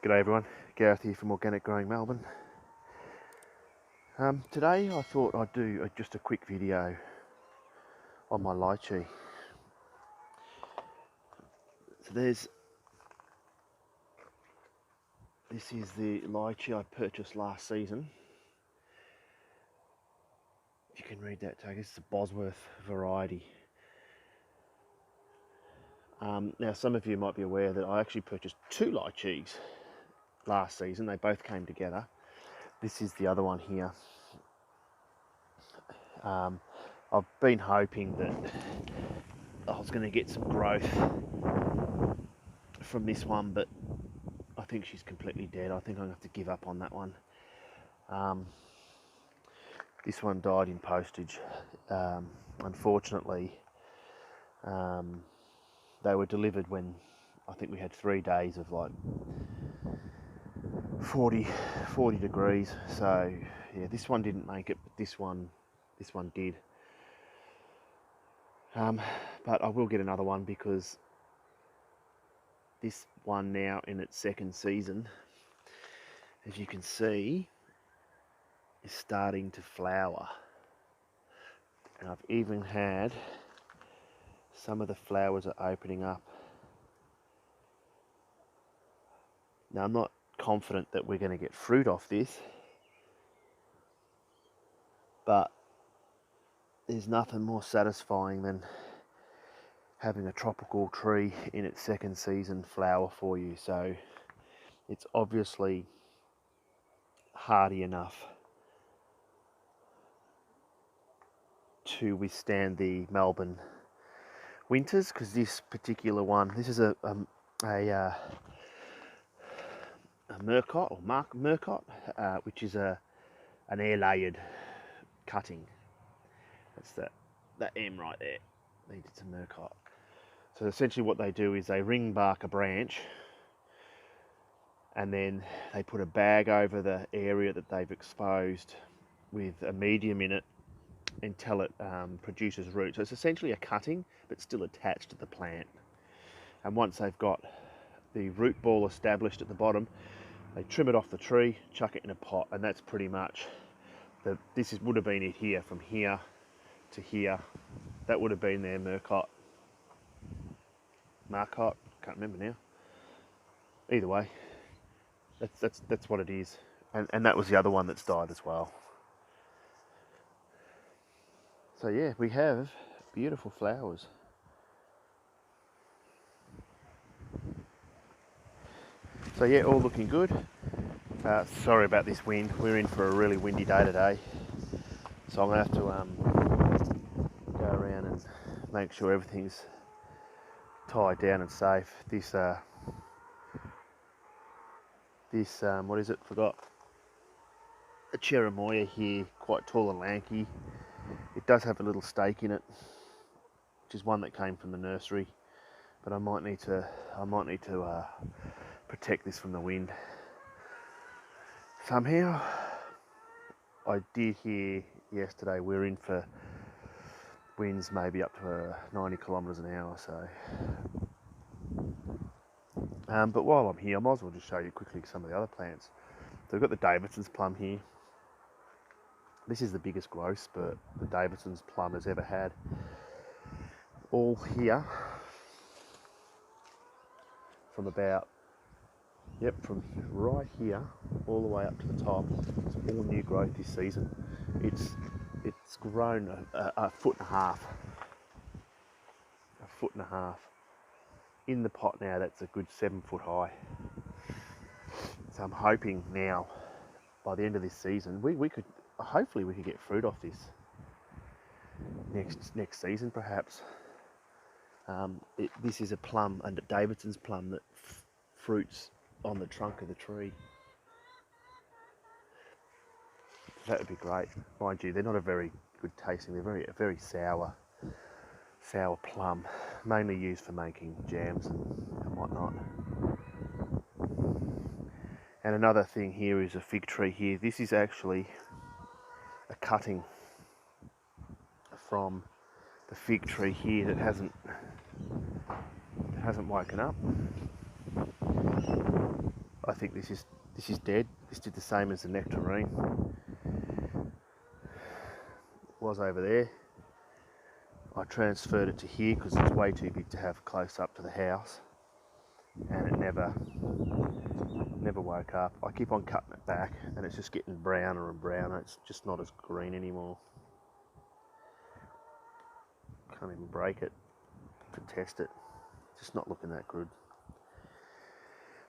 G'day everyone, Gareth here from Organic Growing Melbourne. Today I thought I'd do just a quick video on my lychee. So this is the lychee I purchased last season. If you can read that tag, it's a Bosworth variety. Now some of you might be aware that I actually purchased two lychees last season. They both came together. This is the other one here. I've been hoping that I was going to get some growth from this one, but I think she's completely dead. I think I'm going to have to give up on that one. This one died in postage. Unfortunately, they were delivered when I think we had 3 days of like 40 degrees. So yeah, this one didn't make it, but this one did. But I will get another one because this one now in its second season, as you can see, is starting to flower. And I've even had some of the flowers are opening up. Now I'm not confident that we're going to get fruit off this, but there's nothing more satisfying than having a tropical tree in its second season flower for you. So it's obviously hardy enough to withstand the Melbourne winters, because this particular one, this is a Murcott or Murcott, which is an air layered cutting. That's that M right there. It's a Murcott. So essentially what they do is they ring bark a branch and then they put a bag over the area that they've exposed with a medium in it until it produces roots. So it's essentially a cutting but still attached to the plant. And once they've got the root ball established at the bottom, they trim it off the tree, chuck it in a pot, and that's pretty much would have been it here, from here to here. That would have been their Marcotte, can't remember now. Either way, that's what it is, and that was the other one that's died as well. So yeah, we have beautiful flowers. So yeah, all looking good. Sorry about this wind. We're in for a really windy day today, so I'm gonna have to go around and make sure everything's tied down and safe. This what is it? Forgot. A cherimoya here, quite tall and lanky. It does have a little stake in it, which is one that came from the nursery, but I might need to protect this from the wind somehow. I did hear yesterday we're in for winds maybe up to 90 kilometres an hour. So, but while I'm here, I might as well just show you quickly some of the other plants. So we've got the Davidson's plum here. This is the biggest growth spurt the Davidson's plum has ever had. All here, from right here all the way up to the top. It's all new growth this season. It's grown a foot and a half. In the pot now, that's a good 7 foot high. So I'm hoping now, by the end of this season, hopefully we could get fruit off this next season perhaps. This is a plum, and a Davidson's plum that fruits on the trunk of the tree. That would be great. Mind you, they're not a very good tasting. They're very sour plum, mainly used for making jams and whatnot. And another thing here is a fig tree here. This is actually a cutting from the fig tree here that hasn't woken up. I think this is dead. This did the same as the nectarine. It was over there. I transferred it to here because it's way too big to have close up to the house, and it never woke up. I keep on cutting it back and it's just getting browner and browner. It's just not as green anymore. Can't even break it to test it. It's just not looking that good.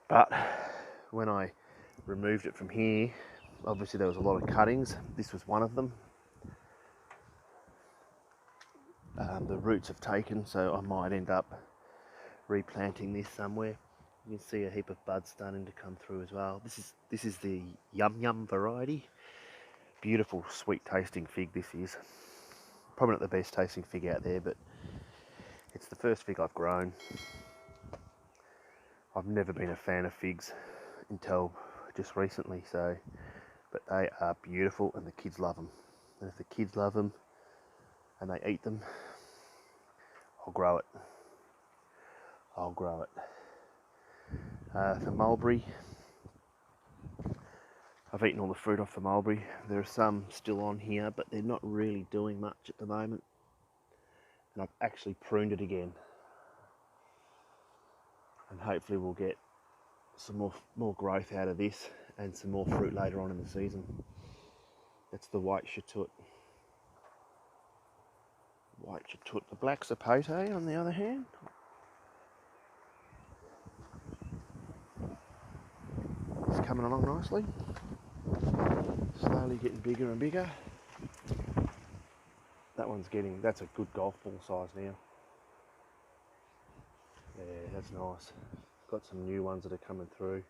But when I removed it from here, obviously there was a lot of cuttings. This was one of them. The roots have taken, so I might end up replanting this somewhere. You can see a heap of buds starting to come through as well. This is the Yum Yum variety. Beautiful, sweet tasting fig this is. Probably not the best tasting fig out there, but it's the first fig I've grown. I've never been a fan of figs until just recently, but they are beautiful and the kids love them. And if the kids love them and they eat them, I'll grow it. The mulberry, I've eaten all the fruit off the mulberry. There are some still on here, but they're not really doing much at the moment. And I've actually pruned it again. And hopefully we'll get some more growth out of this and some more fruit later on in the season. That's the white sapote. The black sapote, on the other hand, is coming along nicely. Slowly getting bigger and bigger. That's a good golf ball size now. Yeah, that's nice. Got some new ones that are coming through.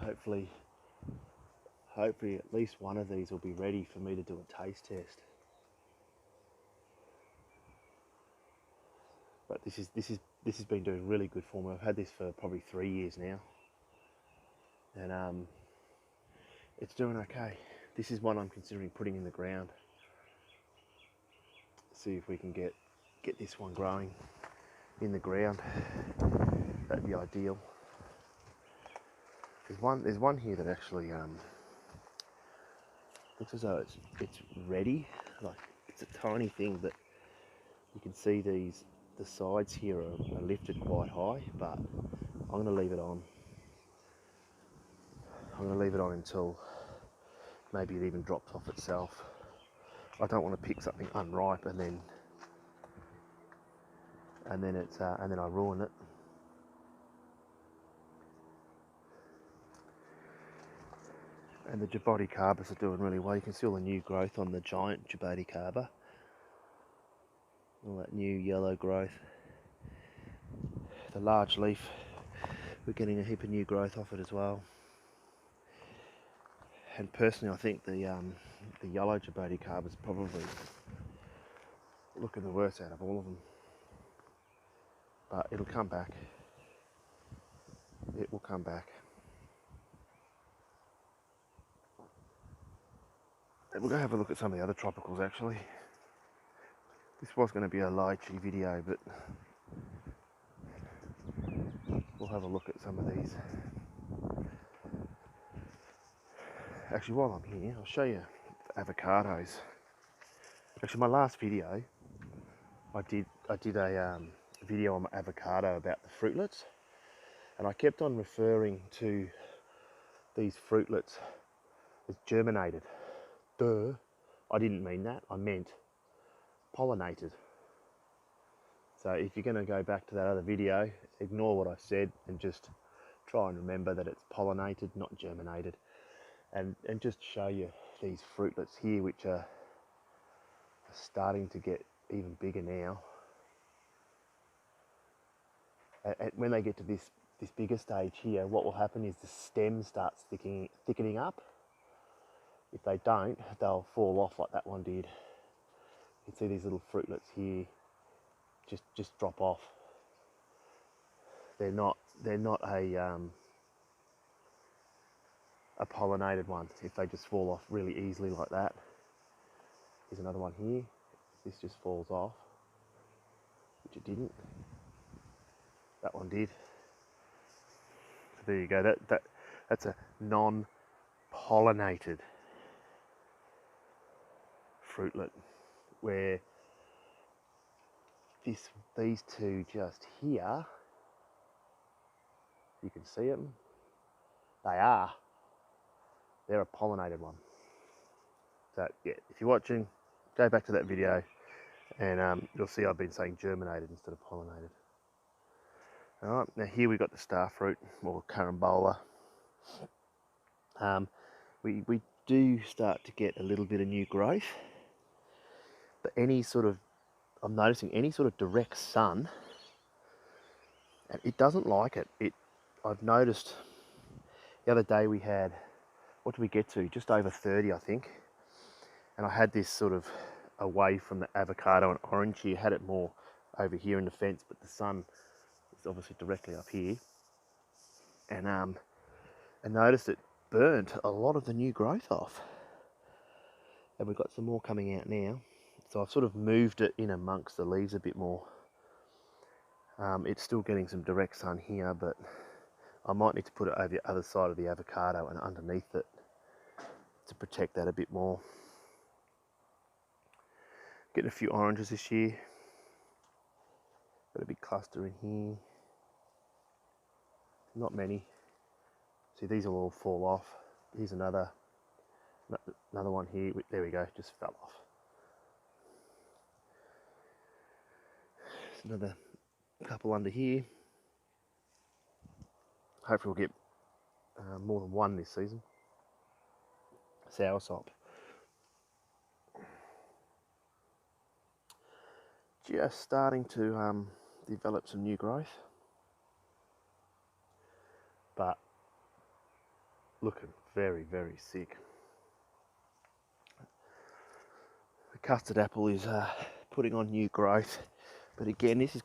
Hopefully at least one of these will be ready for me to do a taste test. But this has been doing really good for me. I've had this for probably 3 years now, and it's doing okay. This is one I'm considering putting in the ground. See if we can get this one growing in the ground. That'd be ideal. There's one here that actually looks as though it's ready. Like, it's a tiny thing, but you can see the sides here are lifted quite high, but I'm going to leave it on. I'm going to leave it on until maybe it even drops off itself. I don't want to pick something unripe and then I ruin it. And the jaboticabas are doing really well. You can see all the new growth on the giant jaboticaba. All that new yellow growth. The large leaf, we're getting a heap of new growth off it as well. And personally, I think the yellow jaboticaba is probably looking the worst out of all of them. But it'll come back. It will come back. And we'll go have a look at some of the other tropicals actually. This was going to be a lychee video, but we'll have a look at some of these. Actually, while I'm here, I'll show you avocados. Actually, my last video, I did a video on avocado about the fruitlets, and I kept on referring to these fruitlets as germinated. Duh, I didn't mean that. I meant pollinated. So if you're going to go back to that other video, ignore what I said and just try and remember that it's pollinated, not germinated. And just show you these fruitlets here, which are starting to get even bigger now. And when they get to this bigger stage here, what will happen is the stem starts thickening up. If they don't, they'll fall off like that one did. You can see these little fruitlets here just drop off. They're not a pollinated one if they just fall off really easily like that. Here's another one here. This just falls off, which it didn't. That one did. there you go. That's a non-pollinated fruitlet, where these two just here, you can see them. They're a pollinated one. So yeah, if you're watching, go back to that video, and you'll see I've been saying germinated instead of pollinated. All right, now here we've got the star fruit, or carambola. We do start to get a little bit of new growth, but I'm noticing any sort of direct sun, and it doesn't like it. I've noticed the other day we had, what did we get to? Just over 30, I think. And I had this sort of away from the avocado and orange here, had it more over here in the fence, but the sun is obviously directly up here. And I noticed it burnt a lot of the new growth off. And we've got some more coming out now. So I've sort of moved it in amongst the leaves a bit more. It's still getting some direct sun here, but I might need to put it over the other side of the avocado and underneath it to protect that a bit more. Getting a few oranges this year. Got a big cluster in here. Not many. See, these will all fall off. Here's another one here. There we go, just fell off. There's another couple under here. Hopefully we'll get more than one this season. Soursop. Just starting to develop some new growth, but looking very, very sick. The custard apple is putting on new growth, but again, it's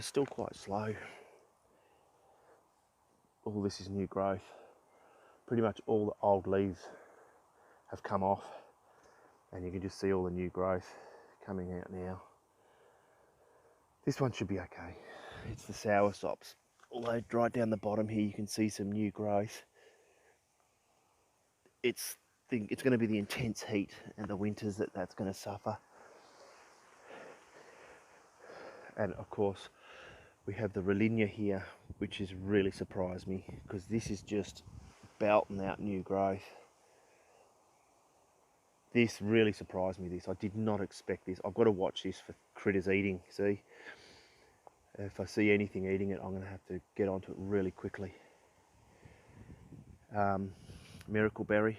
still quite slow. All this is new growth. Pretty much all the old leaves have come off, and you can just see all the new growth coming out now. This one should be okay. It's the Soursops. Although right down the bottom here you can see some new growth. It's going to be the intense heat and the winters that's going to suffer. And of course we have the Lychee here, which has really surprised me, because this is just belting out new growth. This really surprised me, I did not expect this. I've got to watch this for critters eating, see? If I see anything eating it, I'm going to have to get onto it really quickly. Miracle berry,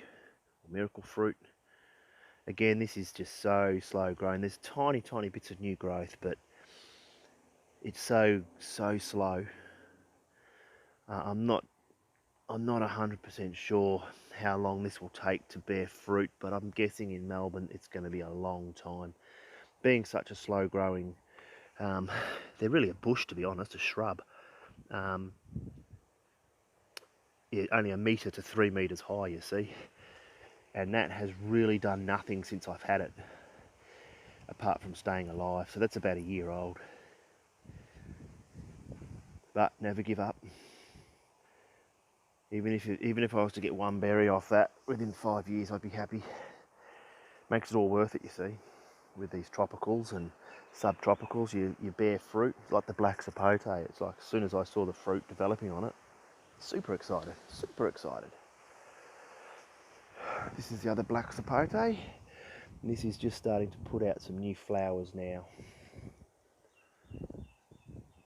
miracle fruit. Again, this is just so slow growing. There's tiny bits of new growth, but it's so slow. I'm not 100% sure how long this will take to bear fruit, but I'm guessing in Melbourne it's going to be a long time. Being such a slow growing, they're really a bush, to be honest, a shrub. Yeah, only 1 metre to 3 metres high, you see. And that has really done nothing since I've had it, apart from staying alive. So that's about 1 year old. But never give up. Even if I was to get one berry off that within 5 years, I'd be happy. Makes it all worth it, you see. With these tropicals and subtropicals, you bear fruit, like the black sapote. It's like as soon as I saw the fruit developing on it, super excited. This is the other black sapote, and this is just starting to put out some new flowers now.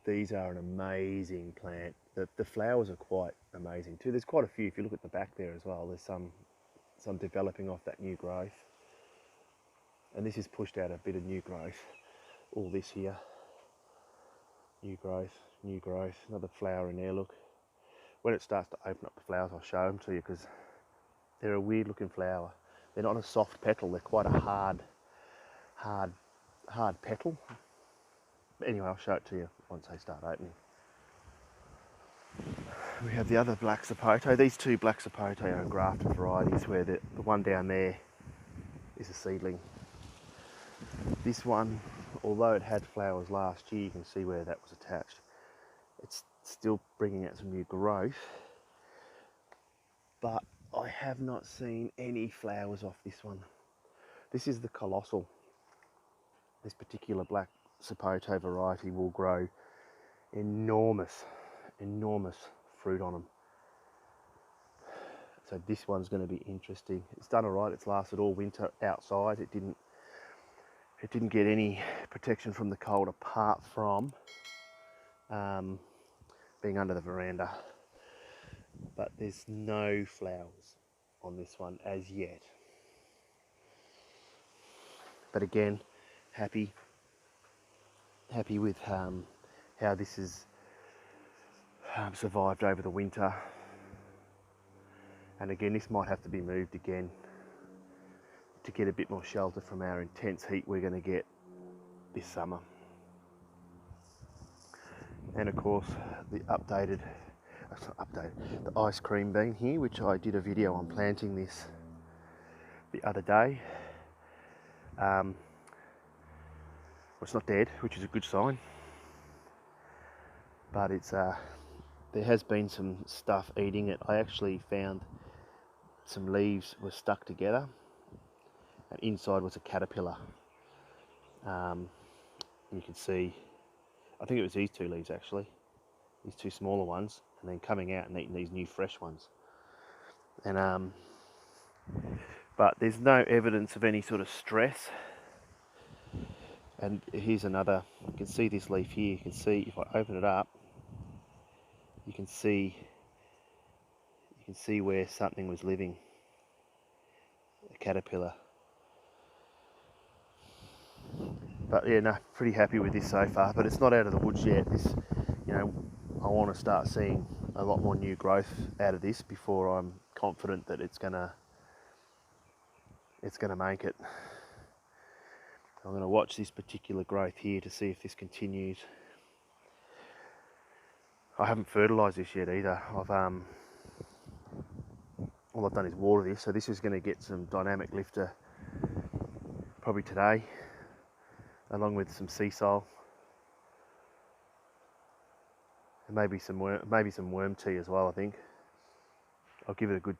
These are an amazing plant. The flowers are quite amazing too. There's quite a few. If you look at the back there as well, there's some developing off that new growth. And this has pushed out a bit of new growth. All this here, new growth. Another flower in there, look. When it starts to open up the flowers, I'll show them to you, because they're a weird looking flower. They're not a soft petal, they're quite a hard petal. But anyway, I'll show it to you once they start opening. We have the other black sapote. These two black sapote are grafted varieties, where the one down there is a seedling. This one, although it had flowers last year, you can see where that was attached. It's still bringing out some new growth, but I have not seen any flowers off this one. This is the colossal. This particular black sapote variety will grow enormous fruit on them. So this one's going to be interesting. It's done all right. It's lasted all winter outside. It didn't get any protection from the cold apart from being under the veranda. But there's no flowers on this one as yet. But again, happy with how this has survived over the winter. And again, this might have to be moved again to get a bit more shelter from our intense heat we're going to get this summer. And of course, the the ice cream bean here, which I did a video on planting this the other day. Well, it's not dead, which is a good sign, but it's there has been some stuff eating it. I actually found some leaves were stuck together, and inside was a caterpillar. You can see, I think it was these two leaves actually, these two smaller ones, and then coming out and eating these new fresh ones. And but there's no evidence of any sort of stress. And here's another, you can see this leaf here, you can see if I open it up, you can see where something was living, a caterpillar. But yeah, no, pretty happy with this so far, but it's not out of the woods yet. This, you know, I want to start seeing a lot more new growth out of this before I'm confident that it's gonna make it. I'm going to watch this particular growth here to see if this continues. I haven't fertilised this yet either. All I've done is water this, so this is going to get some dynamic lifter probably today, along with some sea salt and maybe some worm tea as well. I think I'll give it a good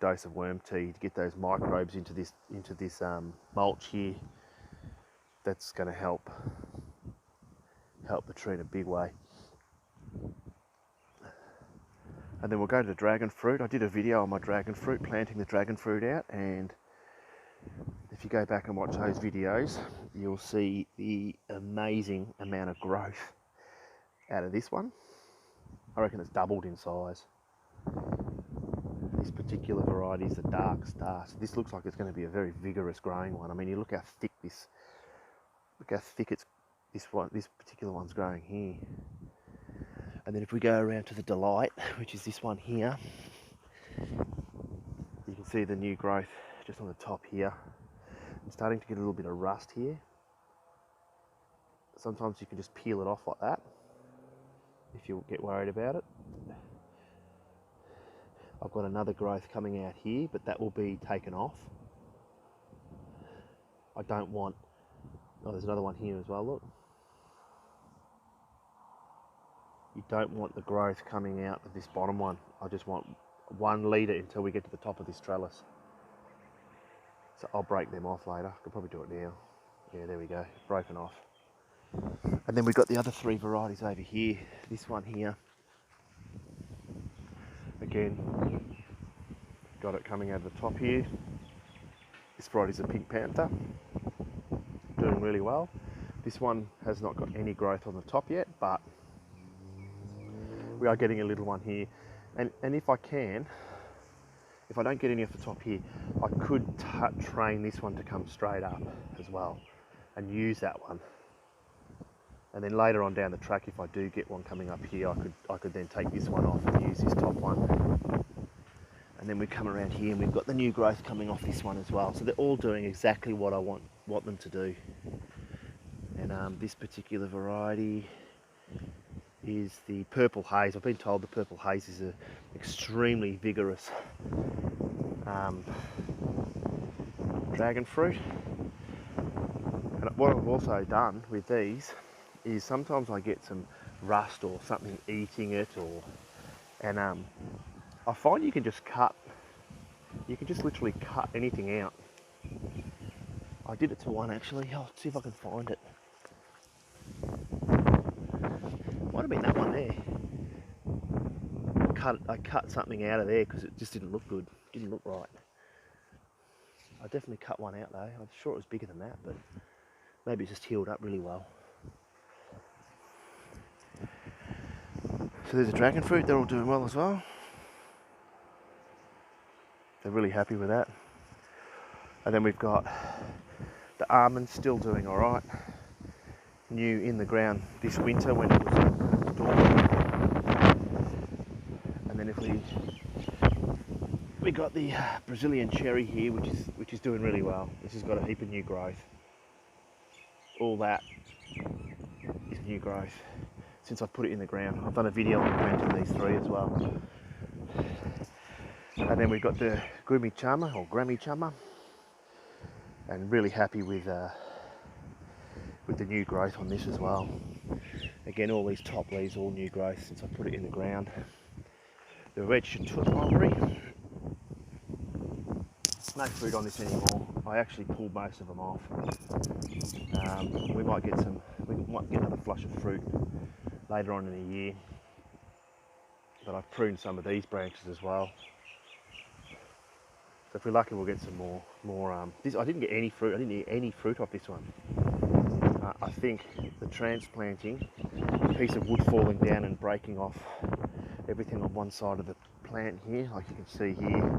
dose of worm tea to get those microbes into this mulch here. That's going to help the tree in a big way. And then we'll go to the dragon fruit. I did a video on my dragon fruit, planting the dragon fruit out, and if you go back and watch those videos, you'll see the amazing amount of growth out of this one. I reckon it's doubled in size. This particular variety is the dark star. So this looks like it's going to be a very vigorous growing one. I mean, you look how thick this. Look how thick this particular one's growing here. And then if we go around to the Delight, which is this one here, you can see the new growth just on the top here. I'm starting to get a little bit of rust here. Sometimes you can just peel it off like that if you get worried about it. I've got another growth coming out here, but that will be taken off. I don't want... Oh, there's another one here as well, look. You don't want the growth coming out of this bottom one. I just want 1 litre until we get to the top of this trellis. So I'll break them off later. I could probably do it now. Yeah, there we go, broken off. And then we've got the other 3 varieties over here. This one here. Again, got it coming out of the top here. This variety's a Pink Panther. Doing really well. This one has not got any growth on the top yet, but we are getting a little one here. And if I don't get any off the top here, I could train this one to come straight up as well and use that one. And then later on down the track, if I do get one coming up here, I could then take this one off and use this top one. And then we come around here and we've got the new growth coming off this one as well. So they're all doing exactly what I want them to do. And this particular variety is the purple haze. I've been told the purple haze is an extremely vigorous dragon fruit. And what I've also done with these is sometimes I get some rust or something eating it, and I find you can just literally cut anything out. I did it to one actually. I'll see if I can find it. Might have been that one there. I cut something out of there because it just didn't look good. Didn't look right. I definitely cut one out though. I'm sure it was bigger than that, but maybe it's just healed up really well. So there's a dragon fruit. They're all doing well as well. They're really happy with that. And then we've got the almonds still doing all right. New in the ground this winter when it was dormant. And then if we got the Brazilian cherry here, which is doing really well. This has got a heap of new growth. All that is new growth since I put it in the ground. I've done a video on planting these three as well. And then we've got the Grammy Chama, and really happy with the new growth on this as well. Again, all these top leaves, all new growth since I put it in the ground. The red mulberry, no fruit on this anymore. I actually pulled most of them off. We might get another flush of fruit later on in the year, but I've pruned some of these branches as well. So if we're lucky, we'll get some more. I didn't get any fruit. I didn't get any fruit off this one. I think the transplanting, a piece of wood falling down and breaking off everything on one side of the plant here, like you can see here,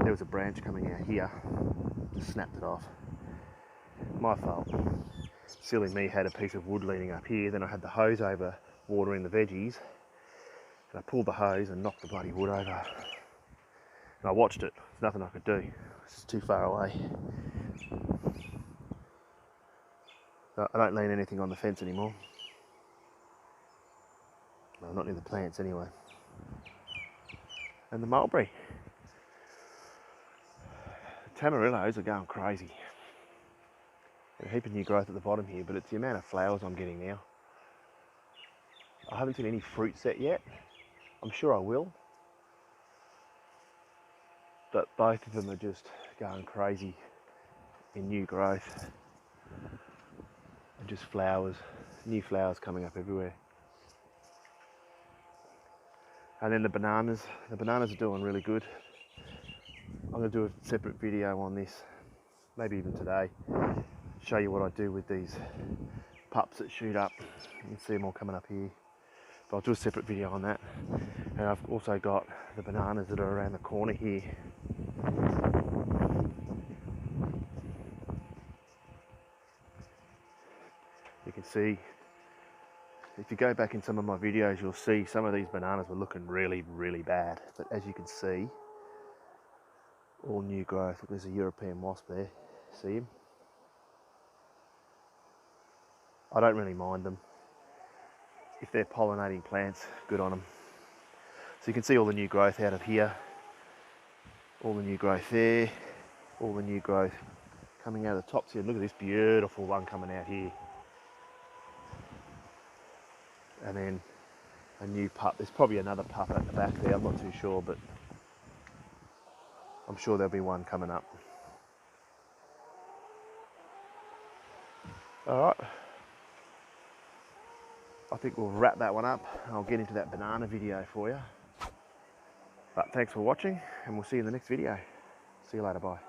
there was a branch coming out here, just snapped it off. My fault. Silly me had a piece of wood leaning up here, then I had the hose over watering the veggies, and I pulled the hose and knocked the bloody wood over. And I watched it, there's nothing I could do, it's too far away. So I don't lean anything on the fence anymore. No, not near the plants anyway. And the mulberry. The tamarillos are going crazy. There's a heap of new growth at the bottom here, but it's the amount of flowers I'm getting now. I haven't seen any fruit set yet. I'm sure I will. But both of them are just going crazy in new growth. And just flowers, new flowers coming up everywhere. And then the bananas are doing really good. I'm going to do a separate video on this, maybe even today, show you what I do with these pups that shoot up. You can see them all coming up here. But I'll do a separate video on that. And I've also got the bananas that are around the corner here. You can see, if you go back in some of my videos, you'll see some of these bananas were looking really, really bad. But as you can see, all new growth. Look, there's a European wasp there. See him? I don't really mind them. If they're pollinating plants, good on them. So you can see all the new growth out of here. All the new growth there. All the new growth coming out of the tops here. Look at this beautiful one coming out here. And then a new pup. There's probably another pup at the back there, I'm not too sure, but I'm sure there'll be one coming up. Alright, I think we'll wrap that one up. I'll get into that banana video for you. But thanks for watching, and we'll see you in the next video. See you later, bye.